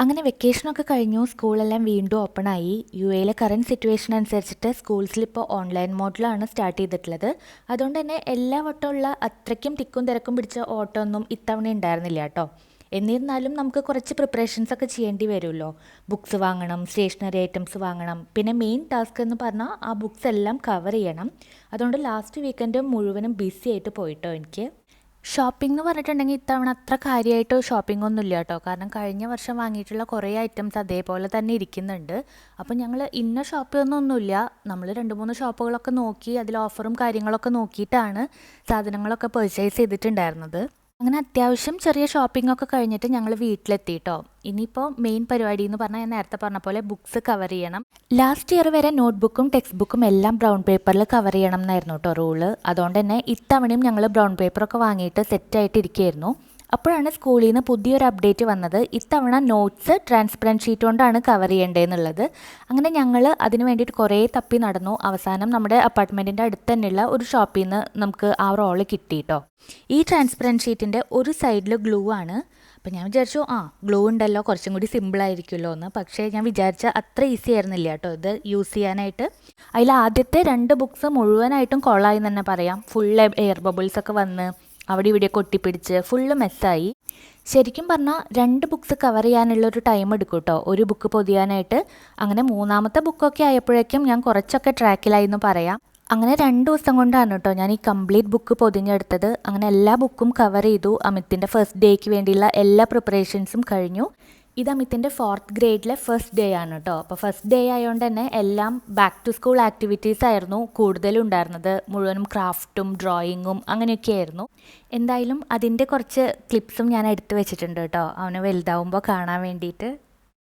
അങ്ങനെ വെക്കേഷനൊക്കെ കഴിഞ്ഞു. സ്കൂളെല്ലാം വീണ്ടും ഓപ്പണായി. യുഎയിലെ കറൻറ്റ് സിറ്റുവേഷൻ അനുസരിച്ചിട്ട് സ്കൂൾസിലിപ്പോൾ ഓൺലൈൻ മോഡിലാണ് സ്റ്റാർട്ട് ചെയ്തിട്ടുള്ളത്. അതുകൊണ്ട് തന്നെ എല്ലാ വട്ടമുള്ള അത്രയ്ക്കും തിക്കും തിരക്കും പിടിച്ച ഓട്ടമൊന്നും ഇത്തവണ ഉണ്ടായിരുന്നില്ല കേട്ടോ. എന്നിരുന്നാലും നമുക്ക് കുറച്ച് പ്രിപ്പറേഷൻസ് ഒക്കെ ചെയ്യേണ്ടി വരുമല്ലോ. ബുക്സ് വാങ്ങണം, സ്റ്റേഷനറി ഐറ്റംസ് വാങ്ങണം, പിന്നെ മെയിൻ ടാസ്ക് എന്ന് പറഞ്ഞാൽ ആ ബുക്സ് എല്ലാം കവർ ചെയ്യണം. അതുകൊണ്ട് ലാസ്റ്റ് വീക്കെൻഡ് മുഴുവനും ബിസി ആയിട്ട് പോയിട്ടോ എനിക്ക്. ഷോപ്പിംഗ് എന്ന് പറഞ്ഞിട്ടുണ്ടെങ്കിൽ ഇത്തവണ അത്ര കാര്യമായിട്ട് ഷോപ്പിംഗ് ഒന്നും ഇല്ല കേട്ടോ. കാരണം കഴിഞ്ഞ വർഷം വാങ്ങിയിട്ടുള്ള കുറേ ഐറ്റംസ് അതേപോലെ തന്നെ ഇരിക്കുന്നുണ്ട്. അപ്പം ഞങ്ങൾ ഇന്ന ഷോപ്പൊന്നുമില്ല, നമ്മൾ 2-3 ഷോപ്പുകളൊക്കെ നോക്കി അതിൽ ഓഫറും കാര്യങ്ങളൊക്കെ നോക്കിയിട്ടാണ് സാധനങ്ങളൊക്കെ പർച്ചേസ് ചെയ്തിട്ടുണ്ടായിരുന്നത്. അങ്ങനെ അത്യാവശ്യം ചെറിയ ഷോപ്പിംഗ് ഒക്കെ കഴിഞ്ഞിട്ട് ഞങ്ങൾ വീട്ടിലെത്തി കേട്ടോ. ഇനിയിപ്പോൾ മെയിൻ പരിപാടി എന്ന് പറഞ്ഞാൽ ഞാൻ നേരത്തെ പറഞ്ഞ പോലെ ബുക്സ് കവർ ചെയ്യണം. ലാസ്റ്റ് ഇയർ വരെ നോട്ട്ബുക്കും ടെക്സ്റ്റ് ബുക്കും എല്ലാം ബ്രൗൺ പേപ്പറിൽ കവർ ചെയ്യണം എന്നായിരുന്നു കേട്ടോ റൂള്. അതുകൊണ്ട് തന്നെ ഇത്തവണയും ഞങ്ങൾ ബ്രൗൺ പേപ്പറൊക്കെ വാങ്ങിയിട്ട് സെറ്റായിട്ടിരിക്കുകയായിരുന്നു. അപ്പോഴാണ് സ്കൂളിൽ നിന്ന് പുതിയൊരു അപ്ഡേറ്റ് വന്നത്. ഇത്തവണ നോട്ട്സ് ട്രാൻസ്പെറൻറ്റ് ഷീറ്റ് കൊണ്ടാണ് കവർ ചെയ്യേണ്ടതെന്നുള്ളത്. അങ്ങനെ ഞങ്ങൾ അതിന് വേണ്ടിയിട്ട് കുറേ തപ്പി നടന്നു. അവസാനം നമ്മുടെ അപ്പാർട്ട്മെൻറ്റിൻ്റെ അടുത്ത് തന്നെയുള്ള ഒരു ഷോപ്പിൽ നിന്ന് നമുക്ക് ആ റോള് കിട്ടി കേട്ടോ. ഈ ട്രാൻസ്പെറൻറ്റ് ഷീറ്റിൻ്റെ ഒരു സൈഡിൽ ഗ്ലൂ ആണ്. അപ്പം ഞാൻ വിചാരിച്ചു ഗ്ലൂ ഉണ്ടല്ലോ, കുറച്ചും കൂടി സിമ്പിളായിരിക്കുമല്ലോ എന്ന്. പക്ഷേ ഞാൻ വിചാരിച്ച അത്ര ഈസി ആയിരുന്നില്ല കേട്ടോ ഇത് യൂസ് ചെയ്യാനായിട്ട്. അതിൽ ആദ്യത്തെ 2 ബുക്സ് മുഴുവനായിട്ടും കൊളായി എന്ന് തന്നെ പറയാം. ഫുൾ എയർ ബബിൾസൊക്കെ വന്ന് അവിടെ ഇവിടെയൊക്കെ ഒട്ടിപ്പിടിച്ച് ഫുള്ള് മെസ്സായി. ശരിക്കും പറഞ്ഞാൽ 2 ബുക്സ് കവർ ചെയ്യാനുള്ളൊരു ടൈം എടുക്കും കേട്ടോ ഒരു ബുക്ക് പൊതിയാനായിട്ട്. അങ്ങനെ 3ാമത്തെ ബുക്കൊക്കെ ആയപ്പോഴേക്കും ഞാൻ കുറച്ചൊക്കെ ട്രാക്കിലായി എന്ന് പറയാം. അങ്ങനെ 2 ദിവസം കൊണ്ടാണ് കേട്ടോ ഞാൻ ഈ കംപ്ലീറ്റ് ബുക്ക് പൊതിഞ്ഞെടുത്തത്. അങ്ങനെ എല്ലാ ബുക്കും കവർ ചെയ്തു. അമിത്തിൻ്റെ ഫസ്റ്റ് ഡേക്ക് വേണ്ടിയുള്ള എല്ലാ പ്രിപ്പറേഷൻസും കഴിഞ്ഞു. ഇത് അമിത്തിൻ്റെ 4th ഗ്രേഡിലെ ഫസ്റ്റ് ഡേ ആണ് കേട്ടോ. അപ്പോൾ ഫസ്റ്റ് ഡേ ആയതുകൊണ്ട് തന്നെ എല്ലാം ബാക്ക് ടു സ്കൂൾ ആക്ടിവിറ്റീസ് ആയിരുന്നു കൂടുതലും ഉണ്ടായിരുന്നത്. മുഴുവനും ക്രാഫ്റ്റും ഡ്രോയിങ്ങും അങ്ങനെയൊക്കെ ആയിരുന്നു. എന്തായാലും അതിൻ്റെ കുറച്ച് ക്ലിപ്സും ഞാൻ എടുത്തു വെച്ചിട്ടുണ്ട് കേട്ടോ, അവന് വലുതാവുമ്പോൾ കാണാൻ വേണ്ടിയിട്ട്.